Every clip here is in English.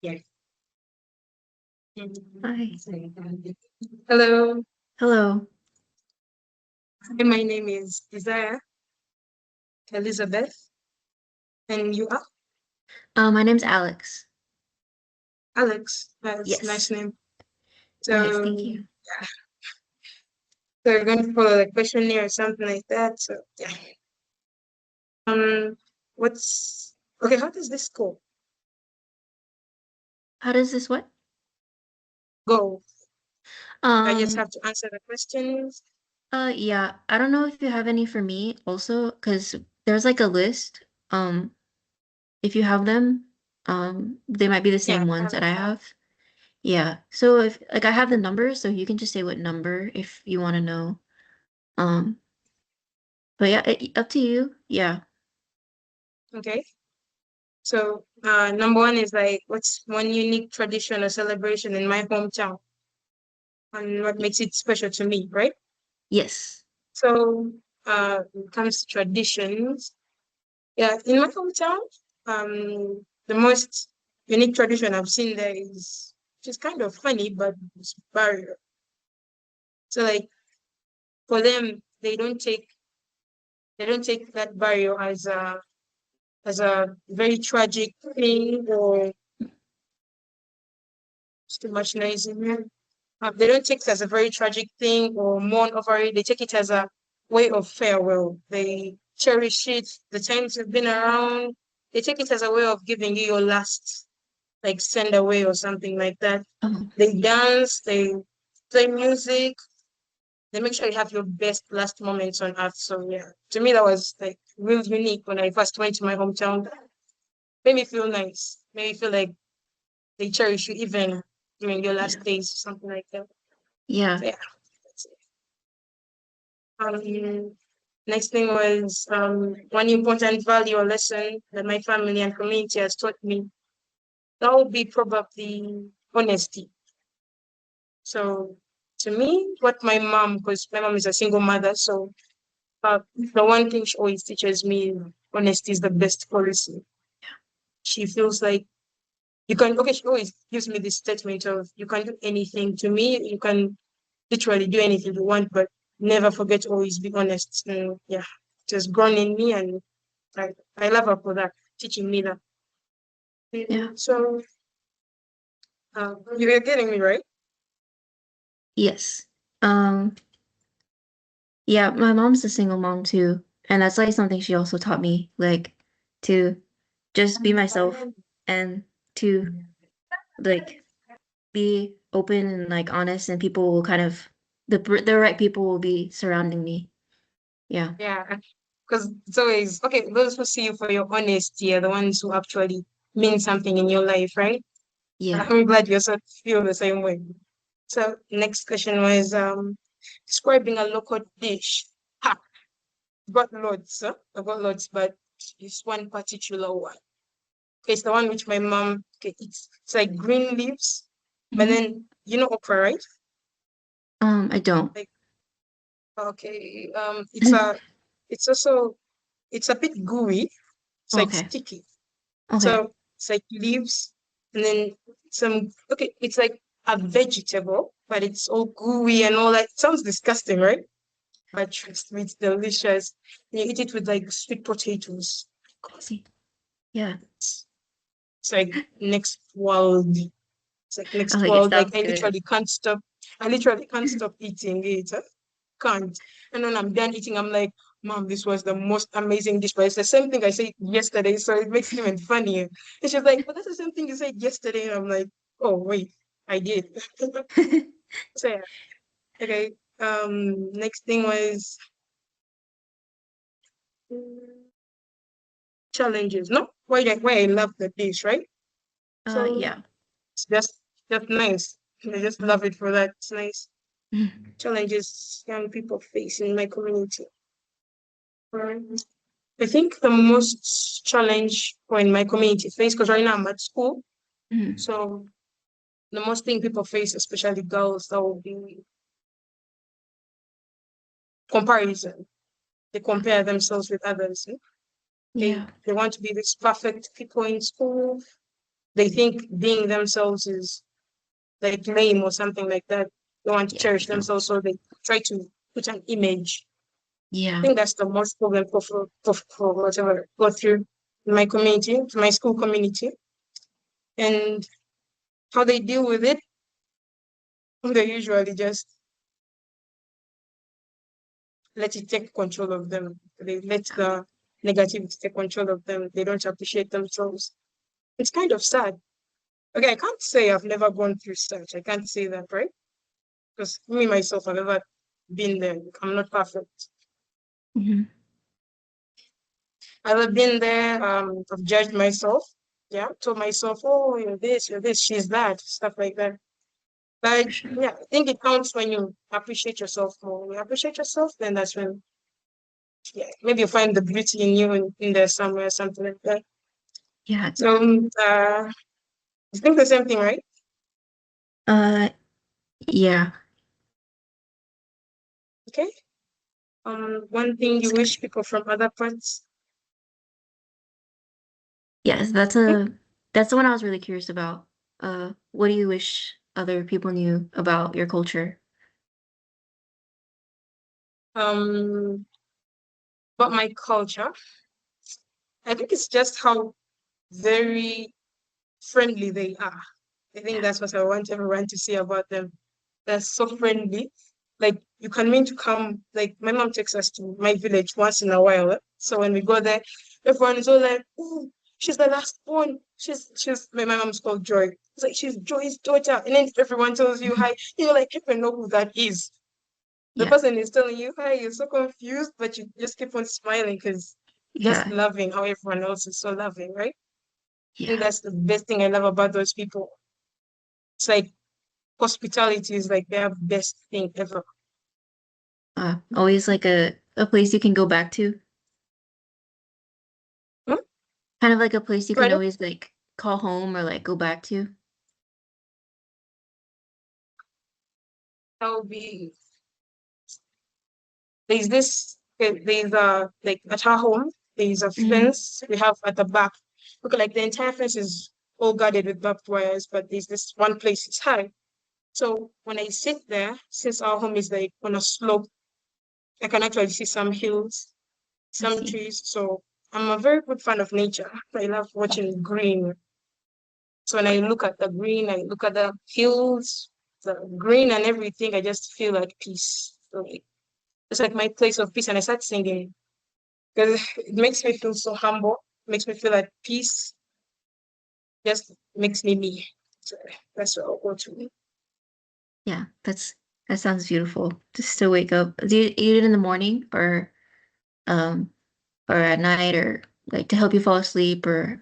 Yeah. Hi. Hello. Hello. Hi, my name is Isaiah Elizabeth, and you are My name's Alex. Alex. That's a nice Yes. name. Nice. Thank So, you. so we're going to follow the questionnaire or something like that. So, yeah. Um, what's okay? How does this go? How does this what? Go. I just Um, have to answer the questions. yeah. I don't know if you have any for me also, because there's like a list. If you have them, they might be the Yeah, same I ones have that it. I have. Yeah. So if like I have the numbers, so you can just say what number if you want to know. Um, but yeah, up to you. Yeah. Okay. So, number one is like, what's one unique tradition or celebration in my hometown, and what makes it special to me, right? Yes. So, when it comes to traditions, yeah, in my hometown, the most unique tradition I've seen there is just kind of funny, but it's barrier. So, like for them, they don't take that barrier as a very tragic thing or it's too much noise in here. They don't take it as a very tragic thing or mourn over it. They take it as a way of farewell. They cherish it. The times you've been around, they take it as a way of giving you your last, like send away or something like that. Oh, They dance, they play music, they make sure you have your best last moments on earth. So yeah, to me that was like real unique when I first went to my hometown. Made me feel nice. Made me feel like they cherish you even during your last yeah. days or something like that. Yeah. So yeah, that's it. Um, next thing was one important value or lesson that my family and community has taught me. That would be probably honesty. So to me, what my mom, because my mom is a single mother, so the one thing she always teaches me, honesty is the best policy. She feels like you can, okay, she always gives me this statement of you can do anything to me, you can literally do anything you want, but never forget to always be honest. And yeah, it has grown in me and I love her for that, teaching me that. Yeah. So you're getting me right? Yes. Um, yeah, my mom's a single mom too, and that's like something she also taught me, like to just be myself and to like be open and like honest, and people will kind of the right people will be surrounding me. Yeah. Yeah, because it's always okay. Those who see you for your honesty are the ones who actually mean something in your life, right? Yeah. I'm glad you also feel the same way. So next question was describing a local dish. Ha, got loads, huh? I got loads, but it's one particular one. Okay, it's the one which my mom. Okay, it's like green leaves, but Hmm. then you know okra, right? I don't. Like okay, it's a bit gooey. It's like Okay. sticky. Okay. So it's like leaves and then okay, it's like a vegetable, but it's all gooey and all that. It sounds disgusting, right? But trust me, it's delicious. And you eat it with like sweet potatoes. I God, see. Yeah. it's like next world. It's like I next like it world. Like sounds good. I literally can't stop eating it. Huh? Can't. And when I'm done eating, I'm like, Mom, this was the most amazing dish. But it's the same thing I said yesterday, so it makes it even funnier. And she's like, but that's the same thing you said yesterday. And I'm like, oh wait, I did. So yeah. Okay. Next thing was mm, challenges. No, why I love the dish, right? So Yeah. it's just nice. I just love it for that. It's nice. Challenges young people face in my community. I think the most challenge or in my community face, because right now I'm at school, Mhm. so the most thing people face, especially girls, that will be comparison. They compare themselves with others. Eh? They Yeah. they want to be this perfect people in school. they think being themselves is like lame or something like that. They want to Yeah, cherish no. themselves, so they try to put an image. I Yeah. think that's the most problem for whatever go through in my community, my school community, and how they deal with it. They usually just let it take control of them. They let the negativity take control of them. They don't appreciate themselves. It's kind of sad. Okay, I can't say I've never gone through such. I can't say that, right? Because me myself, I've never been there. I'm not perfect. Mhm. I've been there. I've judged myself. Yeah, told myself, oh, you're this, she's that, stuff like that. But For sure. yeah, I think it counts when you appreciate yourself more. When you appreciate yourself, then that's when, yeah, maybe you find the beauty in you in there somewhere, something like that. Yeah. So, I think the same thing, right? Uh, yeah. Okay. One thing you wish people from other parts. Yes, that's the one I was really curious about. What do you wish other people knew about your culture? Um, about my culture. I think it's just how very friendly they are. I think Yeah. that's what I want everyone to see about them. They're so friendly. Like you can mean to come. Like my mom takes us to my village once in a while. So when we go there, everyone is all like, "Oh, she's the last born. She's my mom's called Joy. It's like she's Joy's daughter." And then everyone tells you hi. You know, like you don't know who that is. The Yeah. person is telling you hi. You're so confused, but you just keep on smiling because just Yeah. loving how everyone else is so loving, right? I think Yeah. that's the best thing I love about those people. It's like hospitality is like their best thing ever. Always like a place you can go back to. Hmm? Kind of like a place you can Right? always like call home or like go back to. That would be there's like at our home, there's a Mhm. fence we have at the back. Look, like the entire fence is all guarded with barbed wires, but there's this one place it's high. So when I sit there, since our home is like on a slope, I can actually see some hills, I some see. trees. So I'm a very good fan of nature. I love watching green. So when I look at the green, I look at the hills, the green and everything, I just feel at peace. So it's like my place of peace. And I start singing because it makes me feel so humble, makes me feel at peace, just makes me me. So that's what I'll go to. Yeah, that sounds beautiful. Just to wake up. Do you eat it in the morning um or at night or like to help you fall asleep or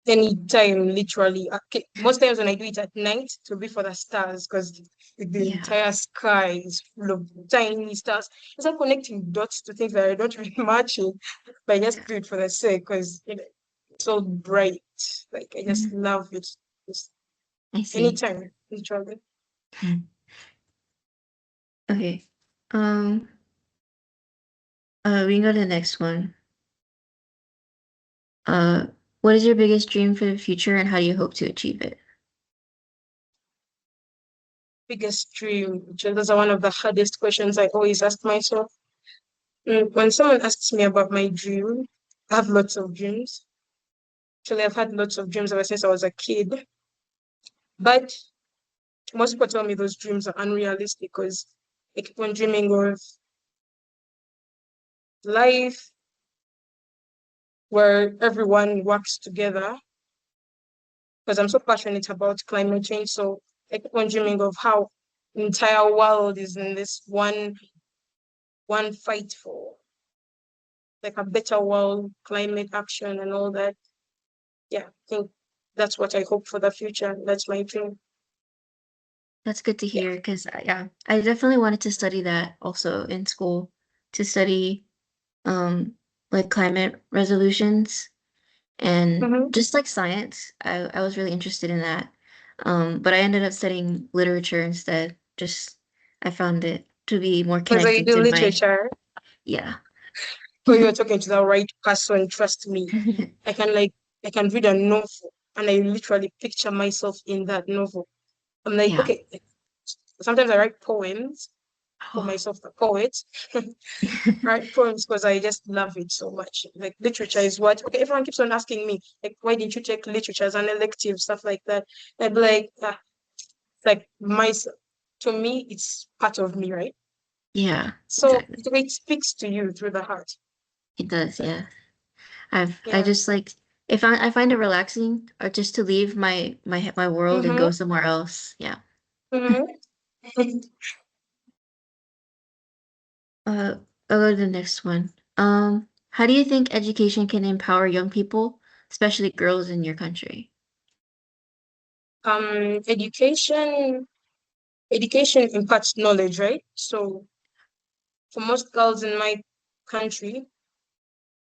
Anytime, literally. Okay. Most times when I do it at night, to be for the stars because the yeah, entire sky is full of tiny stars. It's like connecting dots to things that I don't really match it, but I just yeah. do it for the sake because it's so bright. Like I just Mhm. love it. Just I see. anytime, literally. Okay. Um we can go to the next one. Uh what is your biggest dream for the future and how do you hope to achieve it? Biggest dream, which those are one of the hardest questions I always ask myself. When someone asks me about my dream, I have lots of dreams. Actually, I've had lots of dreams ever since I was a kid. But most people tell me those dreams are unrealistic because I keep on dreaming of life where everyone works together because I'm so passionate about climate change. So I keep on dreaming of how the entire world is in this one fight for like a better world, climate action and all that. Yeah, I think that's what I hope for the future. That's my dream. That's good to Yeah. hear because yeah, I definitely wanted to study that also in school to study um like climate resolutions and Mm-hmm. just like science. I was really interested in that. But I ended up studying literature instead. Just I found it to be more Because I connected do to my literature. yeah. So you're talking to the right person, trust me. I can like I can read a novel. and I literally picture myself in that novel. I'm like, Yeah. okay, sometimes I write poems for Oh. myself, a poet. Write poems because I just love it so much. Like literature is what, okay, everyone keeps on asking me, like, why didn't you take literature as an elective, stuff like that? I'd be like, like myself, to me, it's part of me, right? Yeah, So exactly. it speaks to you through the heart. It does, Like, yeah. I yeah. just like if I find it relaxing or just to leave my world and go Mm-hmm. somewhere else. Yeah. Mm-hmm. I'll go to the next one. How do you think education can empower young people, especially girls in your country? Education, education imparts knowledge, right? So for most girls in my country,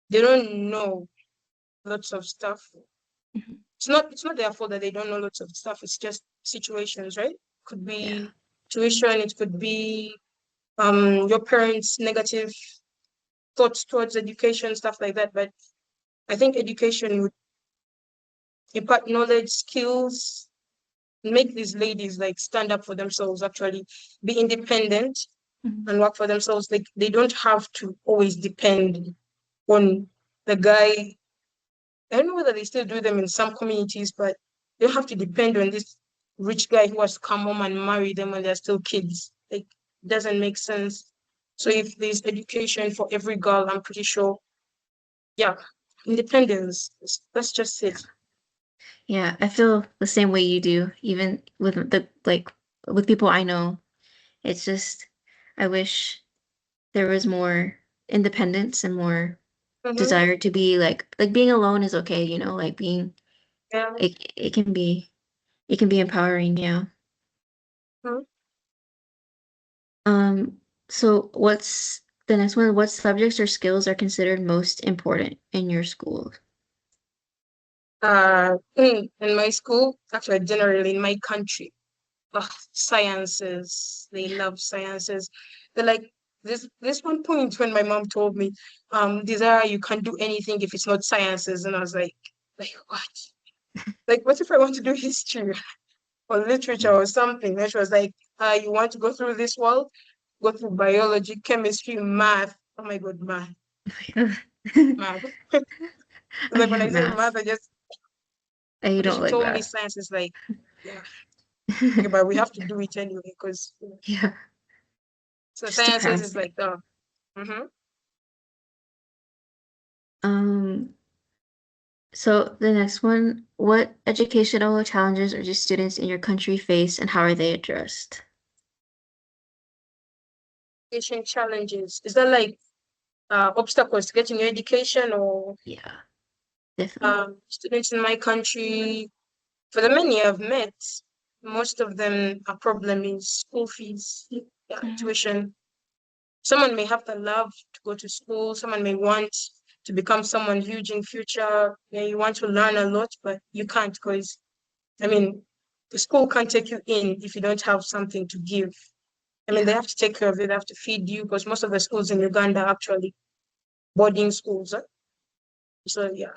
they don't know lots of stuff. Mhm. It's not their fault that they don't know lots of stuff. It's just situations, right? Could Yeah. be tuition, it could be your parents' negative thoughts towards education, stuff like that. But I think education would impart knowledge, skills, make these ladies like stand up for themselves, actually be independent Mhm. and work for themselves. Like they don't have to always depend on the guy. I don't know whether they still do them in some communities, but they don't have to depend on this rich guy who has to come home and marry them when they're still kids. Like, it doesn't make sense. So if there's education for every girl, I'm pretty sure, yeah, independence. That's just Yeah. it. Yeah, I feel the same way you do, even with the like with people I know. It's just I wish there was more independence and more Mm-hmm. desire to be like being alone is okay, like being Yeah. it can be empowering, yeah. Mhm. So what's the next one? What subjects or skills are considered most important in your school? In my school, actually, generally in my country, sciences. They love sciences. They're like this one point when my mom told me, Desire, you can't do anything if it's not sciences. And I was like what? Like what if I want to do history or literature or something? And she was like, you want to go through this world? Go through biology, chemistry, math. Oh my god, math. Math. I Like when have I say math, math. I just I but don't she like told me math. science is like, yeah, okay, but we have to do it anyway because Yeah, so just to sciences pass is it. like the mm-hmm. Um, so the next one, what educational challenges do students in your country face and how are they addressed? Education challenges. Is that like obstacles to getting your education or Yeah, definitely. students in my country? For the many I've met, most of them a problem is school fees, yeah, Mhm. tuition. Someone may have the love to go to school. Someone may want to become someone huge in future. Yeah, you want to learn a lot, but you can't because I mean, the school can't take you in if you don't have something to give. I mean, they Yeah, have to take care of you. They have to feed you because most of the schools in Uganda are actually boarding schools. So yeah,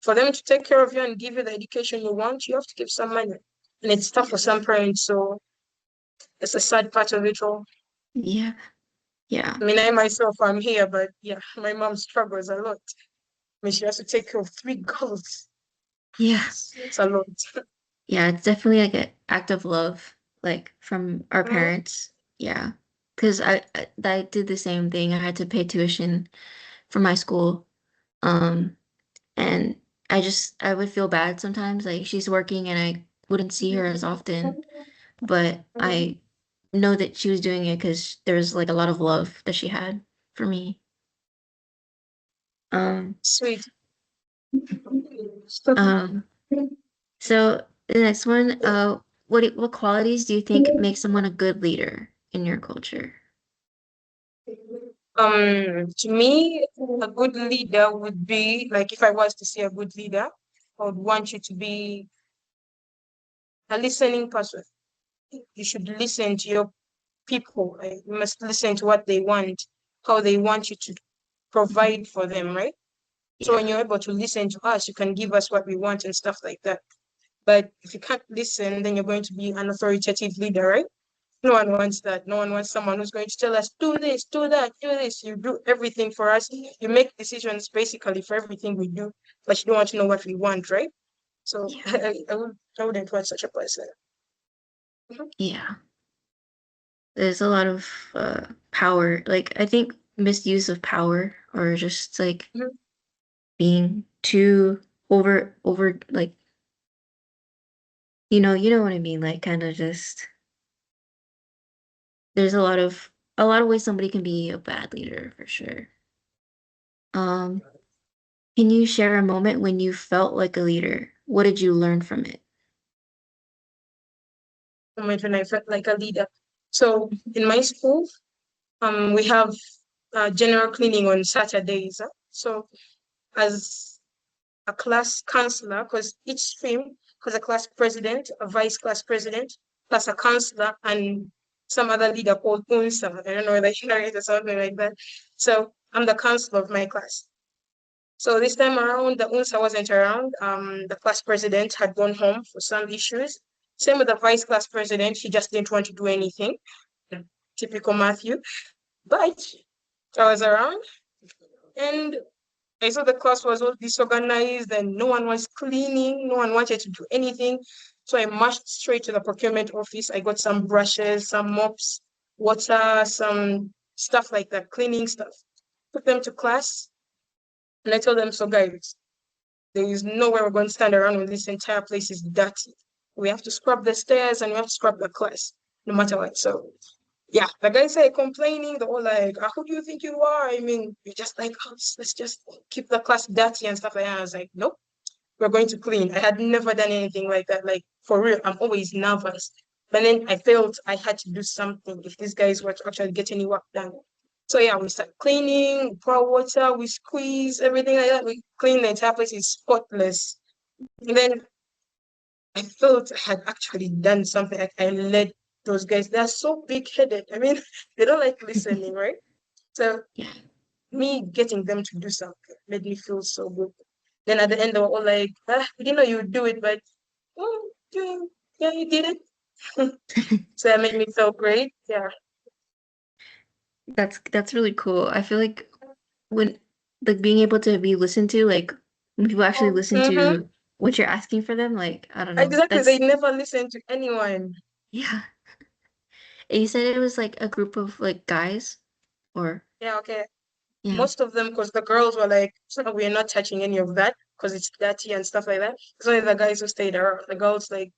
for them to take care of you and give you the education you want, you have to give some money, and it's tough for some parents. So it's a sad part of it all. yeah, yeah, I mean, I myself, I'm here, but yeah, my mom struggles a lot. I mean, she has to take care of three girls. yeah, It's a lot. yeah. It's definitely like an act of love, like from our Mhm. parents. Yeah, because I did the same thing. I had to pay tuition for my school. Um, and I would feel bad sometimes. Like she's working and I wouldn't see her as often, but I know that she was doing it because there was like a lot of love that she had for me. Um, Sweet. um, so the next one, what qualities do you think make someone a good leader in your culture? To me, a good leader would be like if I was to see a good leader, I would want you to be a listening person. You should listen to your people. Like, you must listen to what they want, how they want you to provide for them, right? So when Yeah. you're able to listen to us, you can give us what we want and stuff like that. But if you can't listen, then you're going to be an authoritative leader, right? No one wants that. No one wants someone who's going to tell us, do this, do that, do this. You do everything for us. You make decisions basically for everything we do, but you don't want to know what we want, right? So Yeah. I wouldn't want such a person. Mhm. Yeah. There's a lot of power. Like I think misuse of power or just like Mhm. being too over like you know what I mean, like kind of just there's a lot of ways somebody can be a bad leader for sure. Um, can you share a moment when you felt like a leader? What did you learn from it? Moment when I felt like a leader. So in my school, we have general cleaning on Saturdays. So as a class counselor, because each stream has a class president, a vice class president, plus a counselor and some other leader called UNSA. I don't know whether you know it or something like that. So I'm the counselor of my class. So this time around, the UNSA wasn't around. The class president had gone home for some issues. Same with the vice class president. He just didn't want to do anything. Typical Matthew. But I was around and I saw the class was all disorganized and no one was cleaning. No one wanted to do anything. So I marched straight to the procurement office. I got some brushes, some mops, water, some stuff like that, cleaning stuff. Took them to class and I told them, so guys, there is no way we're going to stand around when this entire place is dirty. We have to scrub the stairs and we have to scrub the class, no matter what. So yeah, the guys say complaining, they're all like, who do you think you are? I mean, you're just like, oh, let's just keep the class dirty and stuff like that. I was like, nope, we're going to clean. I had never done anything like that. Like, for real, I'm always nervous. But then I felt I had to do something if these guys were to actually get any work done. So yeah, we start cleaning, we pour water, we squeeze, everything like that. We clean the entire place is spotless. And then I felt I had actually done something. Like I led those guys. They're so big-headed. I mean, they don't like listening, right? So Yeah. me getting them to do something made me feel so good. Then at the end, they were all like, we didn't know you would do it, but oh, yeah, yeah, you did it. So that made me feel great. Yeah. That's really cool. I feel like when like being able to be listened to, like when people actually listen Mm-hmm. to what you're asking for them, like I don't know. Exactly. They That's never listen to anyone. yeah. And you said it was like a group of like guys or Yeah, okay. yeah. Most of them, because the girls were like, so we're not touching any of that because it's dirty and stuff like that. It's only the guys who stayed around. The girls like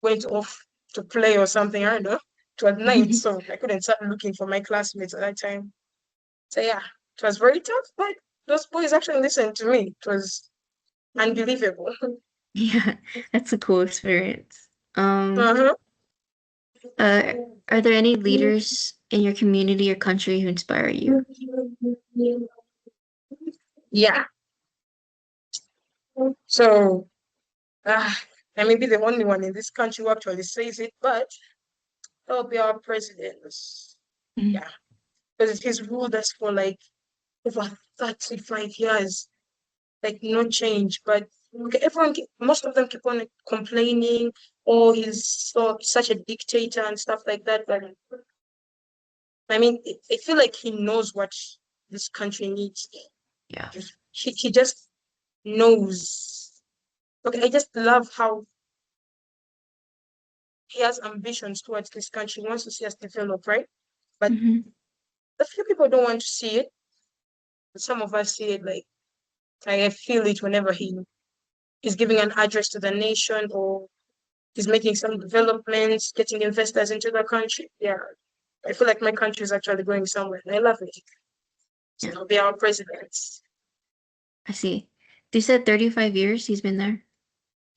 went off to play or something. I don't know. It was night, so I couldn't start looking for my classmates at that time. So yeah, it was very tough, but those boys actually listened to me. It was unbelievable. Yeah, that's a cool experience. Um, Uh-huh. uh, are there any leaders in your community or country who inspire you? Yeah. So I may be the only one in this country who actually says it, but that'll be our president. Mhm. Yeah. Because he's ruled us for like over 35 years, like no change. But okay, most of them keep on complaining, oh, he's such a dictator and stuff like that. But I mean, I feel like he knows what this country needs. Yeah. He just knows. Okay, I just love how he has ambitions towards this country. He wants to see us develop, right? But Hmm. a few people don't want to see it. But some of us see it like I feel it whenever he's giving an address to the nation or he's making some developments, getting investors into the country. Yeah. I feel like my country is actually going somewhere. And I love it. So Yeah, he'll be our president. I see. You said 35 years he's been there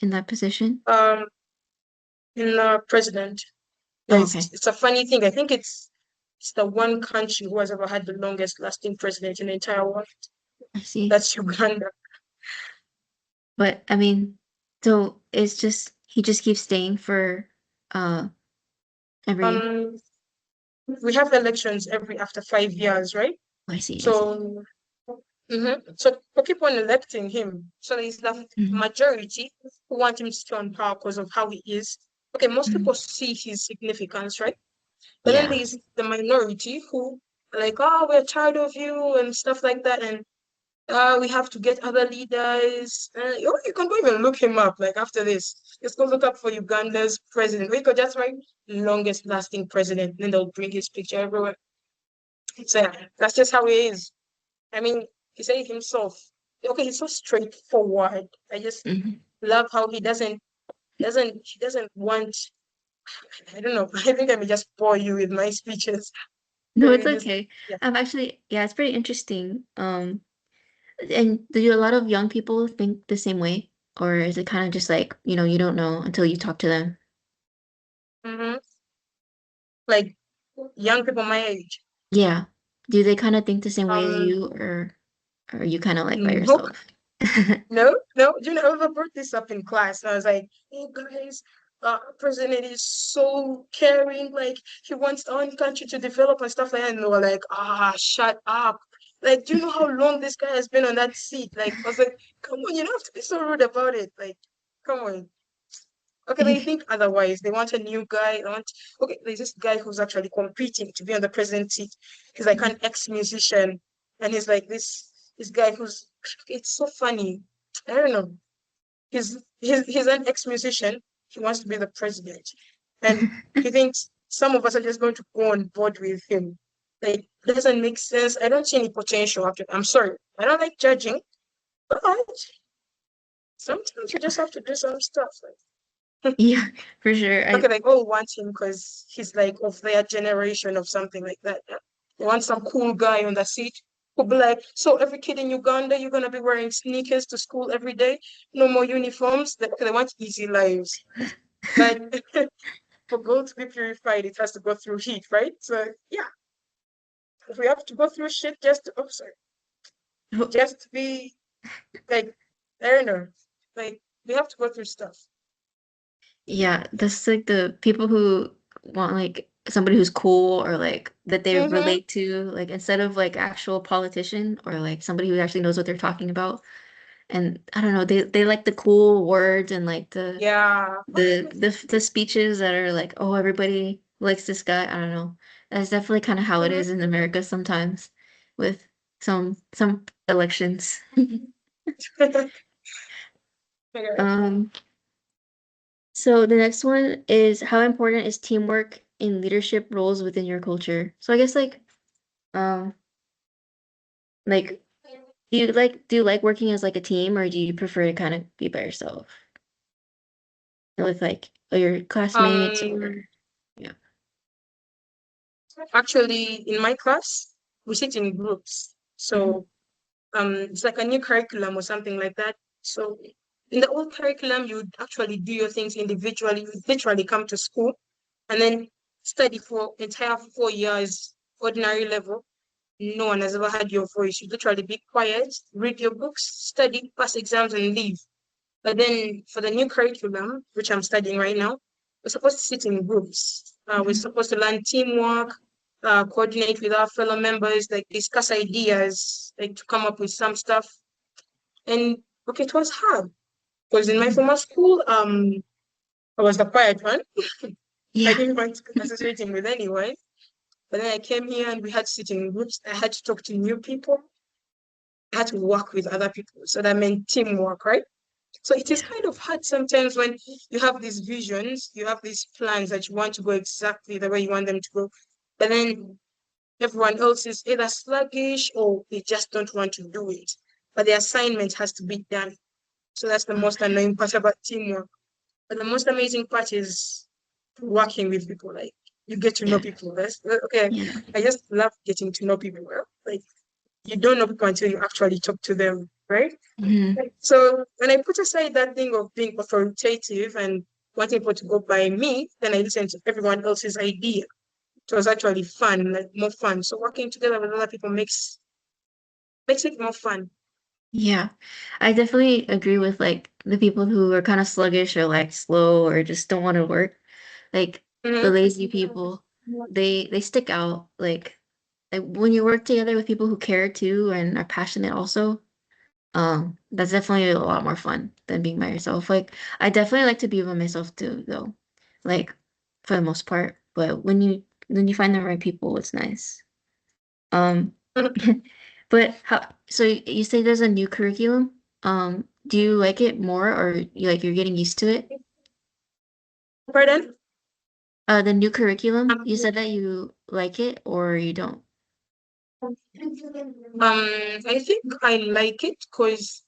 in that position? Um, in president. Yeah, Oh, it's okay. it's a funny thing. I think it's the one country who has ever had the longest lasting president in the entire world. I see. That's Uganda. But I mean, so it's just he just keeps staying for uh every Um, we have elections every after 5 years, right? I see. So So we keep on electing him. So there's the Mhm. majority who want him to stay on power because of how he is. Okay, most Mhm. people see his significance, right? But then Yeah. there's the minority who are like, oh, we're tired of you and stuff like that, and we have to get other leaders. You can go even look him up. Like after this, just go look up for Uganda's president. We could just write longest lasting president, then they'll bring his picture everywhere. So yeah, that's just how he is. I mean, he said it himself. Okay, he's so straightforward. I just Mhm. love how he doesn't want. I don't know. I think I may just bore you with my speeches. No, it's Maybe just okay. yeah. Actually, yeah, it's pretty interesting. And do you, a lot of young people think the same way? Or is it kind of just like, you don't know until you talk to them? hmm Like young people my age. Yeah. Do they kind of think the same way as Um, you, or are you kind of like by nope. yourself? No, no. You know, I brought this up in class. I was like, hey guys, president is so caring. Like he wants our country to develop and stuff like that. And they were like, shut up. Like, do you know how long this guy has been on that seat? Like, I was like, come on, you don't have to be so rude about it. Like, come on. Okay, they think otherwise. They want a new guy. Okay, there's this guy who's actually competing to be on the presidency. He's like an ex-musician, and he's like this guy who's it's so funny. I don't know. He's an ex-musician. He wants to be the president, and he thinks some of us are just going to go on board with him. Like, it doesn't make sense. I don't see any potential after. I'm sorry. I don't like judging, but sometimes you just have to do some stuff. Like, Yeah, for sure. okay, they all want him because he's like of their generation of something like that. Yeah. They want some cool guy on the seat who'll be like, so every kid in Uganda, you're gonna be wearing sneakers to school every day, no more uniforms. They want easy lives. But for gold to be purified, it has to go through heat, right? So yeah, if we have to go through shit just to be like, I don't know, like we have to go through stuff. Yeah, that's like the people who want like somebody who's cool or like that they Mm-hmm. relate to, like instead of like actual politician or like somebody who actually knows what they're talking about. And I don't know, they like the cool words and like the Yeah. the the the speeches that are like, oh, everybody likes this guy. I don't know. That's definitely kind of how it is in America sometimes with some elections. Okay. Um, so the next one is how important is teamwork in leadership roles within your culture? So I guess um like do you like working as like a team or do you prefer to kind of be by yourself with like your classmates Um, or yeah. Actually, in my class, we sit in groups. Mhm. So it's like a new curriculum or something like that. So in the old curriculum, you would actually do your things individually. You would literally come to school and then study for entire 4 years, ordinary level. No one has ever heard your voice. You literally be quiet, read your books, study, pass exams, and leave. But then for the new curriculum, which I'm studying right now, we're supposed to sit in groups. We're Mhm. supposed to learn teamwork, coordinate with our fellow members, like discuss ideas, like to come up with some stuff. And okay, it was hard because in my Mhm. former school, I was the quiet one. I Yeah. didn't want to associating with anyone. But then I came here and we had to sit in groups. I had to talk to new people. I had to work with other people. So that meant teamwork, right? So it is Yeah. kind of hard sometimes when you have these visions, you have these plans that you want to go exactly the way you want them to go. But then everyone else is either sluggish or they just don't want to do it. But the assignment has to be done. So that's the most annoying part about teamwork. But the most amazing part is working with people. Like you get to know Yeah. people. That's okay. Yeah. I just love getting to know people. Like you don't know people until you actually talk to them, right? Mhm. So when I put aside that thing of being authoritative and wanting people to go by me, then I listen to everyone else's idea. It was actually fun, like more fun. So working together with other people makes it more fun. Yeah. I definitely agree with like the people who are kind of sluggish or like slow or just don't want to work. Like the Mm-hmm. lazy people, they stick out. Like like when you work together with people who care too and are passionate also, that's definitely a lot more fun than being by yourself. Like I definitely like to be by myself too, though, like for the most part. But when you find the right people, it's nice. Um, but how? So you say there's a new curriculum. Do you like it more, or you're getting used to it? Pardon? The new curriculum. Um, You said that you like it or you don't. I think I like it because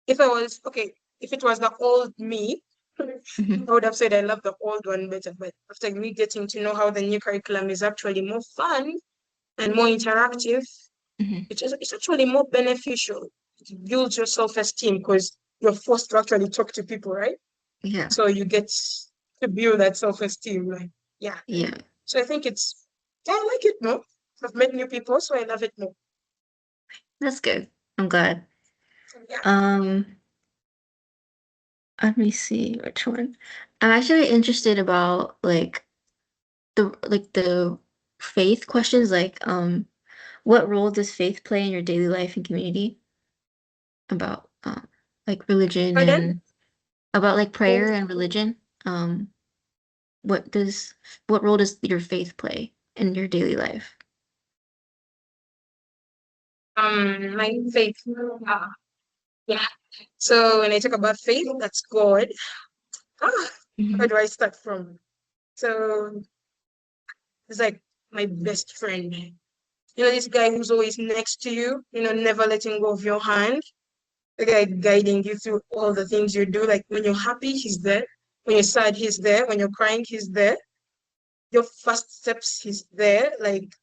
if I was okay, if it was the old me, Hmm. I would have said I love the old one better. But after me getting to know how the new curriculum is actually more fun and more interactive, Hmm. it's actually more beneficial. It builds your self-esteem because you're forced to actually talk to people, right? Yeah, So you get to build that self-esteem. Like, yeah. yeah, So I think yeah, I like it more. I've met new people, so I love it more. that's good. I'm glad. Yeah. Um, Let me see which one. I'm actually interested about the faith questions, what role does faith play in your daily life and community? About like religion Pardon? and about like prayer and religion. Um, what does what role does your faith play in your daily life? My faith. Yeah. So when I talk about faith, that's God. Ah, where Hmm. do I start from? So it's like my best friend. You know, this guy who's always next to you, never letting go of your hand. The guy guiding you through all the things you do. Like when you're happy, he's there. When you're sad, he's there. When you're crying, he's there. Your first steps, he's there. Like,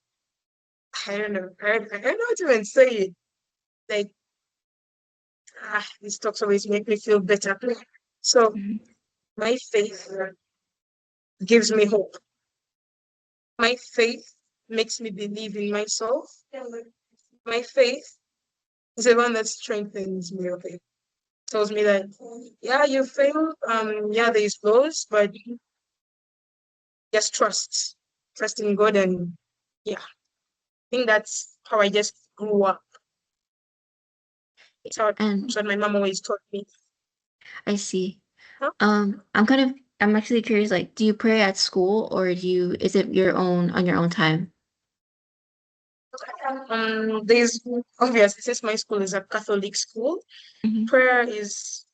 I don't know. I don't know how to even say it. Like, these talks always make me feel better. So Hmm. my faith gives me hope. My faith makes me believe in myself. My faith is the one that strengthens me. Okay, tells me that yeah, you failed. Yeah, there's flaws, but just trust in God, and yeah, I think that's how I just grew up. And That's what my mom always taught me. I see. Huh? I'm actually curious, like, do you pray at school or is it your own on your own time? There's obviously since my school is a Catholic school, Hmm. prayer is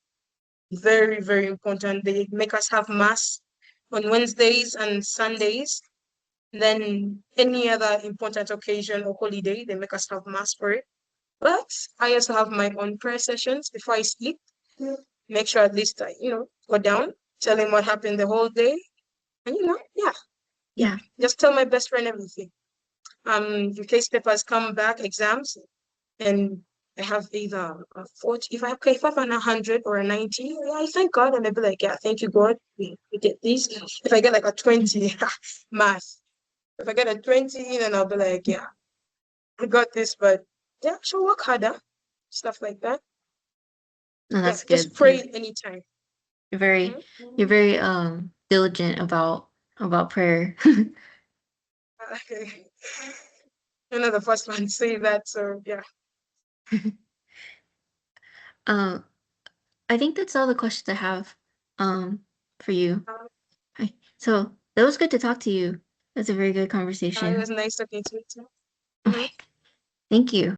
very, very important. They make us have mass on Wednesdays and Sundays. Then any other important occasion or holiday, they make us have mass for it. But I also have my own prayer sessions before I sleep. Make sure at least I, go down, tell him what happened the whole day. And yeah. Yeah, Just tell my best friend everything. In case papers come back, exams, and I have either a 40, if I have an 100 or a 90, yeah, I thank God. And I'd be like, yeah, thank you, God. We did this. If I get like a 20, math. If I get a 20, then I'll be like, yeah, I got this, but yeah, she'll work harder. Stuff like that. no, Yeah, that's just good. pray anytime. You're very you're Mhm. very diligent about prayer. Okay. You're not the first one to say that, so yeah. Um, I think that's all the questions I have for you. Um, So that was good to talk to you. That's a very good it conversation. was nice talking to you too. Mhm. Okay, thank you.